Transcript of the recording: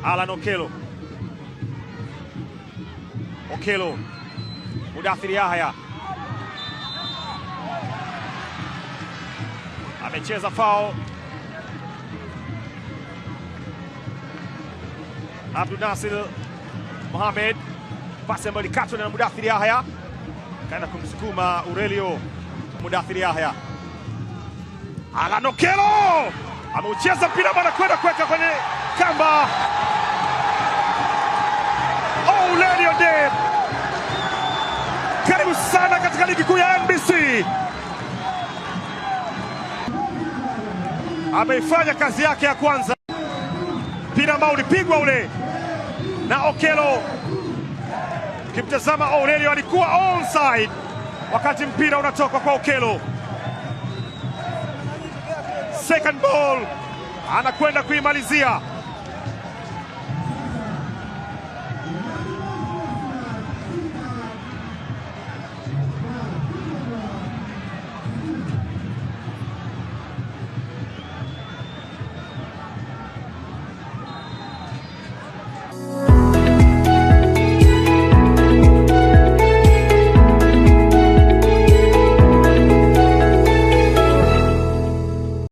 Alan Okello. Okello. Mudathir Yahya. Amecheza foul. Abdul Nasir Mohamed. Pasi ambayo ilikatwa na Mudathir Yahya. Kaenda kumsukuma Aurelio Mudathir Yahya. Alan Okello ameucheza mpira bwana kwenda kuweka kwenye kamba. Aurelio Deb, karibu sana katika ligi kuu ya NBC. Ameifanya kazi yake ya kwanza. Mpira ambao ulipigwa ule na Okello. Ukimtazama Aurelio alikuwa onside wakati mpira unatoka kwa Okello. Second ball anakwenda kuimalizia.